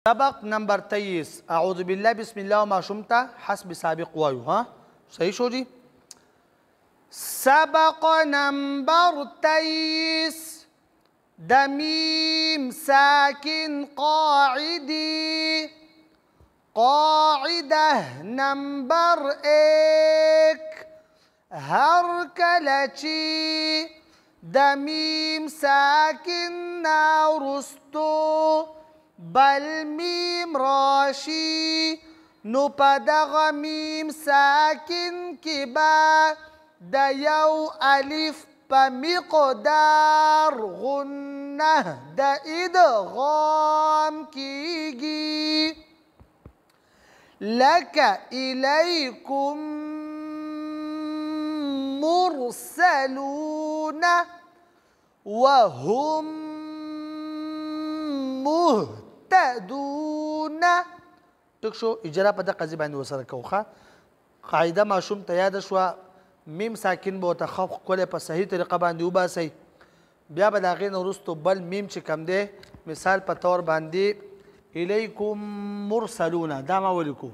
سبق نمبر 23 اعوذ بالله بسم الله وما شمت حسب سابق وایو ها صحیح شو جی. سبق نمبر 23 د میم ساکن قاعدی قاعده نمبر 1 هر کله چې د میم ساکن ناورستو بل میم راشي نو په دغه میم ساکن کې به د یو الف په مقدار غنه د ادغام کیږي لکه الیکم مرسلون وهم مهتدون. ټیک شو. اجرا په دقه ځای باندې ورسره کوو ښه. قاعده ماشوم ته یاده شوه میم ساکن به ورته ښه ښکلی په صحیح طریقه باندې وباسئ. بیا به د هغې نه وروستو بل میم چې کوم دی مثال په طور باندې الیکم مرسلون دا ما ولیکو.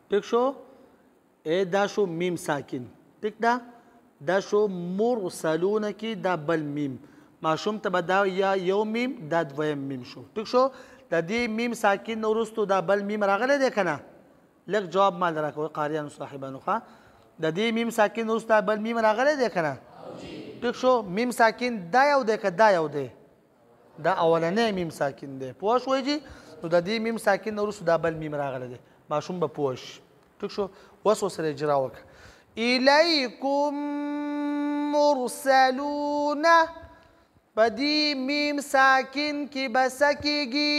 ټیک شو. دا شو میم ساکن. ټیک ده. دا شو مرسلون کې دا بل میم ماشوم ته به دا یا یو میم دا دویم میم شو. ټیک شو. د دې میم ساکن نه وروستو دا بل میم راغلی دی که نه لږ جواب مال راکوئ قاریانو صاحبانو ښه. د دې میم ساکن نه وروسته بل میم راغلی دی که نه. ټیک شو. میم ساکن دا یو دی که دا یو دی دا اولنی میم ساکن دی پوه شوئ جي. نو د دې میم ساکن نه وروستو دا بل میم راغلی دی ماشوم به پوه شي. ټیک شو. اوس ورسره اجرا وکړه. الیکم مرسلون په دې میم ساکن کې به څه کېږي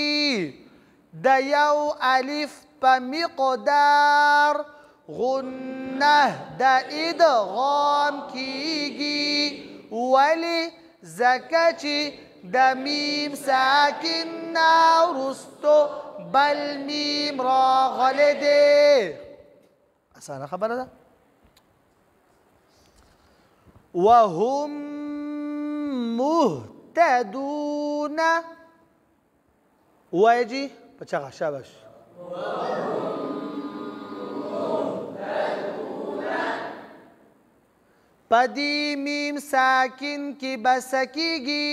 د یو الف په مقدار غنه د ادغام کېږي. ولې ځکه چې د میم ساکن نه وروستو بل میم راغلی دی. اسانه خبره ده. وهم مهتدون وایجی پچغه شاباش. په دې میم ساکن کې به څه کېږي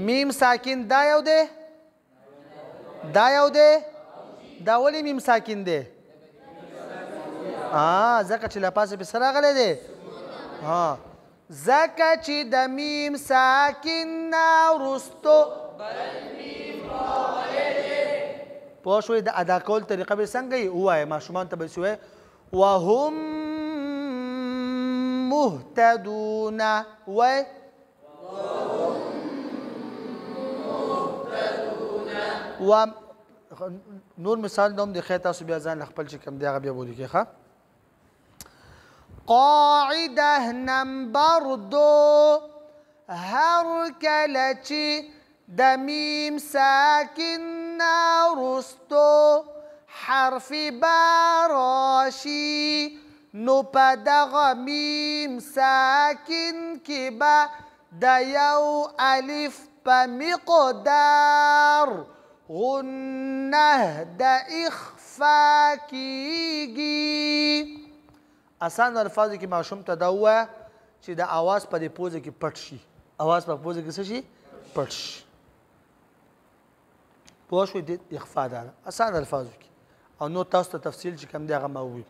میم ساکن دا یو دی دا یو دی دا ولې میم ساکن دی ځکه چې له پاسه پې څه راغلی دی ځکه چې د میم ساکن نه وروستو پوه شوئ. د ادا کول طریقه به څنګه یې ووایه ماشومانو ته به یې ووایه وهم مهتدون وایه و نور مثال دوم د خیر تاسو بیا ځان خپل چې کوم دی هغه بیا ولیکئ ښه. قاعده نمبر 2 هر کله چې د میم ساکن نه وروستو حرف با راشي نو په دغه میم ساکن کې به د یو الف په مقدار غنه د اخفا کیږي. اسان الفاظو کې ماشوم ته دا ووایه چې د اواز په دې پوزه کې پټ شي. اواز په پوزه کې څه شي پټ شي. پوه شوئ. د اخفا ده اسان الفاظو کې او نور تاسو ته تفصیل چې کوم دی هغه ما ووایي.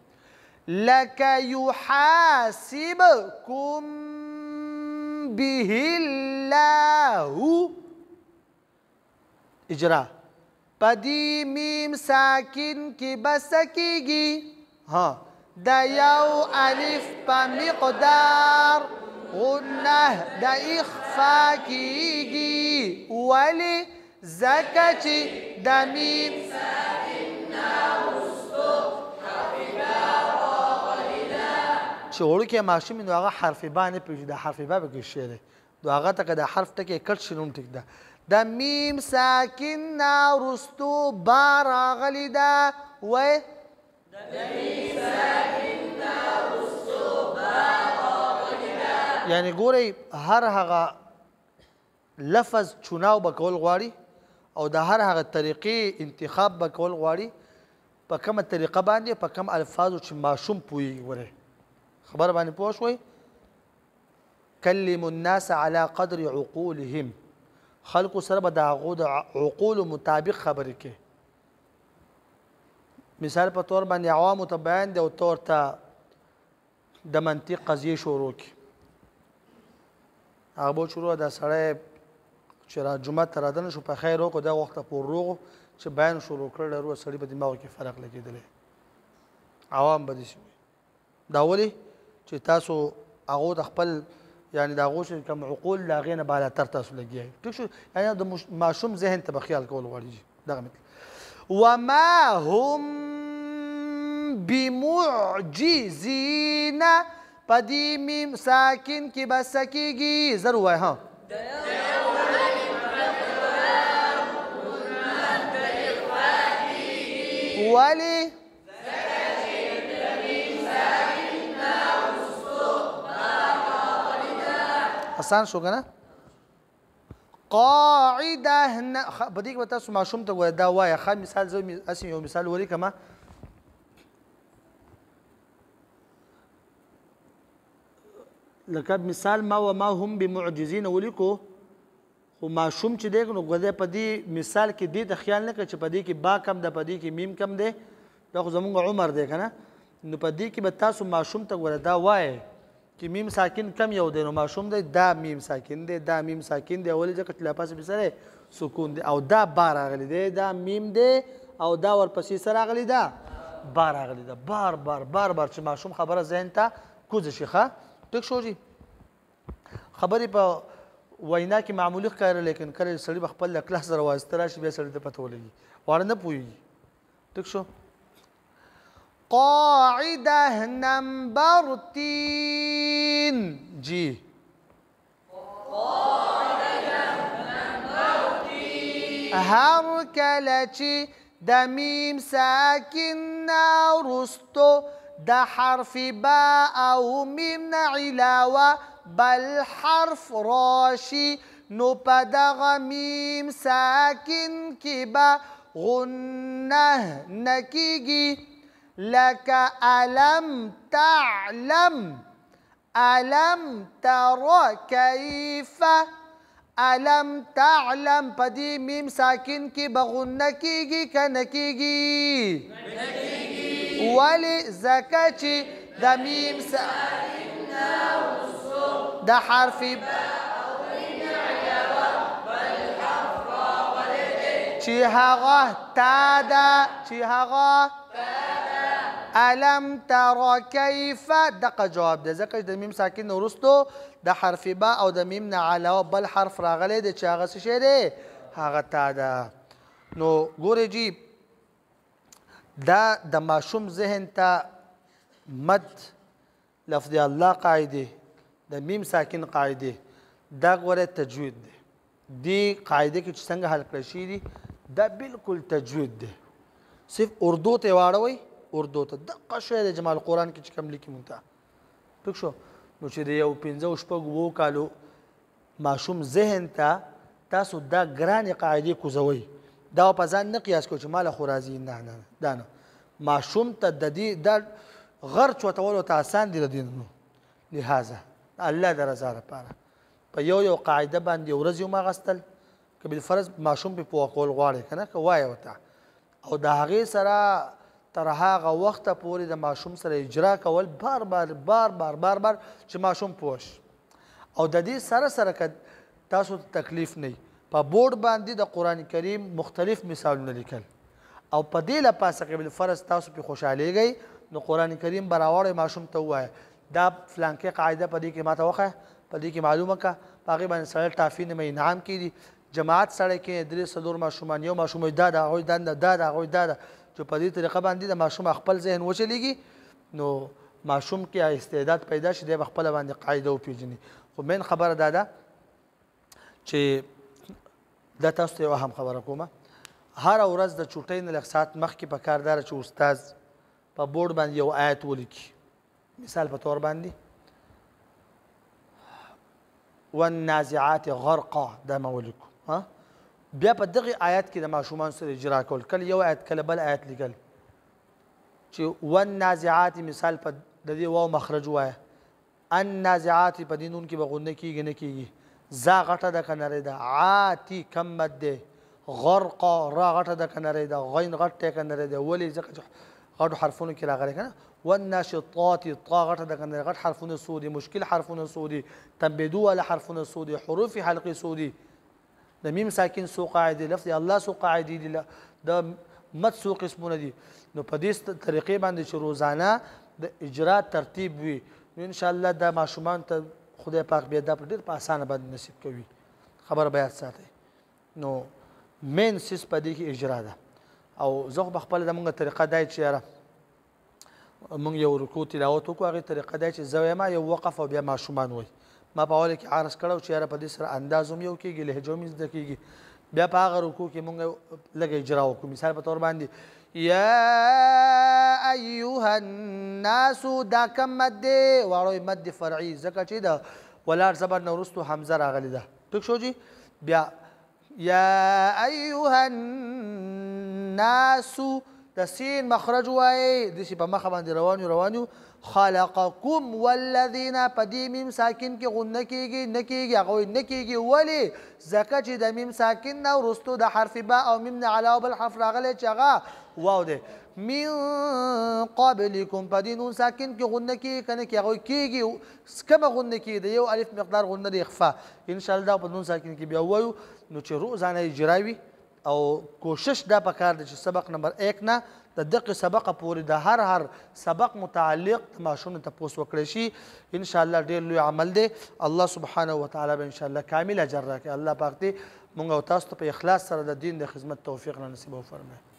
لکه یحاسبکم به الله اجرا په دې میم ساکن کې به څه کېږي د یو الف په مقدار غنه د اخفا کېږي. ولې ځکه چې د میم ساکن نه وروستو حرف با راغلی ده. چې وړوکی ماشوم نو هغه حرف با نه پوهېږي. د حرف با به کې شی دی نو هغه ته که د حرف ټکی کټ شي نو هم ټیک ده. د میم ساکن نه وروستو با راغلې ده وای یعنی ګورئ هر هغه لفظ چناو به کول غواړي او د هر هغه طریقې انتخاب به کول غواړي په کومه طریقه باندې په کوم الفاظو چې ماشوم پوهېږي ګورئ خبره باندې پوه شوئ کلموا الناس على قدر عقولهم خلقو سره به د هغو د عقولو مطابق خبرې کوي مثال په طور باندې عوامو ته بیان دی او ته ورته د منطق قضیې شروع کړي هغه به شروع دا سړی چې را جومات ته رادنه شو په خیر وکړو دا وخته پورې روغ چې بیان شروع کړی ډېر سړي په دماغو کې فرق لګېدلی عوام به داسې وي دا ولې چې تاسو هغو د خپل یعنی د هغو چې کوم عقول د هغې نه بالاتر تاسو لګیا ټیک شو یعنی د ماشوم ذهن ته به خیال کول غواړي دغه مطلب وما هم بمعجزین په دې میم ساکن کې به څه کېږي زر ووایه ها ولې آسان شو که نه قاعده په دې کې به تاسو ماشوم ته ووایه دا وایه ښه مثال زه هسې یو مثال ولیکمه لکه مثال ما و ما هم بمعجزین ولیکو خو ماشوم چې دی نو ګوډی په دې مثال کې دې ته خیال نه کړه چې په دې کې با کم ده په دې کې میم کم دی دا خو زمونږ عمر دی که نه نو په دې کې به تاسو ماشوم ته ګوره دا وایه چې میم ساکن کم یو دی نو ماشوم دی دا میم ساکن دی دا میم ساکن دی ولې ځکه چې لا پاسې بسره سکون دی او دا با راغلی دی دا میم دی او دا ورپسې څه راغلی ده با راغلی ده بار بار بار بار چې ماشوم خبره ذهن ته کوزه شي ښه ټیک شو جي خبرې په وینا کې معمولي ښکاري لیکن کله سړي به خپل له کلاس سره واسطه راشي بیا سړي ته پته ولګي واړه نه پوهېږي ټیک شو قاعده نمبر 3 جی هر کله چې د میم ساکن وروستو د حرف با او میم نه علاوه بل حرف راشي نو په دغه میم ساکن کې به غنه نه کیږي لکه الم تعلم الم تر کیف الم تعلم په دې میم ساکن کې به غنه کیږي که نه کیږي ولې ځکه چې د میم ساکن د حرف چې هغه تا ده چې هغه الم تر کیف دقه جواب ده ځکه چې د میم ساکن وروستو د حرف با او د میم نه علاوه بل حرف راغلی دی چې هغه څه شی دی هغه تا ده نو ګورئ جی دا د ماشوم ذهن ته مد لفظ الله قاعده د میم ساکن قاعده دا ګوره تجوید دی دی قاعده کې چې څنګه حل کړی شوي دي دا بالکل تجوید دی صرف اردو ته واړوئ اردو ته دقه شی دی جمال قرآن کې چې کوم لیکي مونږ ته ټیک شو نو چې د یو 15 شپږ 7 کالو ماشوم ذهن ته تاسو دا ګرانې قاعدې کوزوئ دا په ځان نه قیاس کوئ چې ماله خو راځي نه نه دا نه ماشوم ته د دې دا غر چوتولو ته آسان دي د دې نو لهذا الله د رضا لپاره په یو قاعده باندې ورځ یو ماغستل که بالفرض ماشوم په پوه کول غواړي که نه که وایه ورته او د هغې سره تر هغه وخته پورې د ماشوم سره اجرا کول بار بار بار بار بار بار چې ماشوم پوه شي او د دې سره سره که تاسو ته تکلیف نه په بورډ باندې د قرآن کریم مختلف مثالونه لیکل او په دې لپاسه که بالفرض تاسو پې خوشحالېږئ نو قرآن کریم به راوړئ ماشوم ته ووایه دا فلانکې قاعده په دې کې ماته وښیه په دې کې معلومه کړه په هغې باندې سړی ټافي نه انعام کېږي جماعت سړی کې 3 ماشومان یو ماشوم دا د هغوی دنده دا د هغوی دا ده چې په دې طریقه باندې د ماشوم خپل ذهن وچلېږي نو ماشوم کې استعداد پیدا شي دی به خپله باندې قاعده وپېژني خو مین خبره دا ده چې دا تاسو ته یو اهم خبره کومه هره ورځ د چوټۍ نه لږ ساعت مخکې پکار دا چې استاد په بورډ باندې یو آیت ولیکي مثال په طور باندې والنازعات غرقا دا ما ولیکو بیا په دغه آیت کې د ماشومان سره اجرا کول کله یو آیت کله بل آیت لیکل چې والنازعات مثال په د دې واو مخرج وایه النازعات په دې نون کې به غنه کېږي نه کېږي زا غټه ده که نری ده عاتی کم مد دی غرقا را غټه ده که نری ده غین غټ دی که نری ده ولې ځکه چې غټو حرفونو کې راغلی که نه والناشطات طا غټه ده که نری غټ حرفونه څو دي مشکل حرفونه څو دي تنبیدو والا حرفونه څو دي حروف حلقې څو دي د میم ساکن څو قاعدې لفظ الله څو قاعدې دي د مد څو قسمونه دي نو په دې طریقې باندې چې روزانه د اجرا ترتیب وي نو انشاءالله دا ماشومان ته خدای پاک بیا دا په ډېر په اسانه باندې نصیب کوي خبره به یاد ساتئ نو مین سیس په دې کې اجرا ده او زه خو په خپله زموږ طریقه دا چې یاره موږ یو رکوع تلاوت وکړو هغې طریقه دا چې زه وایم یو وقف او بیا ماشومان وایي ما په اوله کې عرض کړی چې یاره په دې سره انداز هم یو کېږي لهجه هم زده کېږي بیا په هغه رکوع کې موږ لږ اجرا وکړو مثال په طور باندې یا ایها الناس دا کم مد دی واړوی مد فرعي ځکه چې د ولاړ زبر نه وروستو حمزه راغلې ده ټیک شو جي بیا یا ایها الناس د سین مخرج وایي داسې په مخه باندې روان یو خلقکم والذین په دې میم ساکن کې غنه کېږي نه کېږي هغه وایي نه کېږي ولې ځکه چې د میم ساکن نه وروستو د حرف با او میم نه علاوه بل حرف راغلی چې هغه واو دی من قبلکم په دې نون ساکن کې غنه کېږي که نه کېږي هغه وایي کېږي کومه غنه کېږي د یو الف مقدار غنه د اخفا انشاءالله دا په نون ساکن کې بیا ووایو نو چې روزانه اجرا وي او کوشش دا پکار دی چې سبق نمبر 1 نه د دقه سبق پورې د هر سبق متعلق ماشوم ته تپوس وکړي شي ان شاء الله ډېر لوی عمل دی الله سبحانه وتعالى به ان شاء الله کامل اجر راکړي الله پاک دې موږ او تاسو ته په اخلاص سره د دین د خدمت توفیق نصیب وفرمایي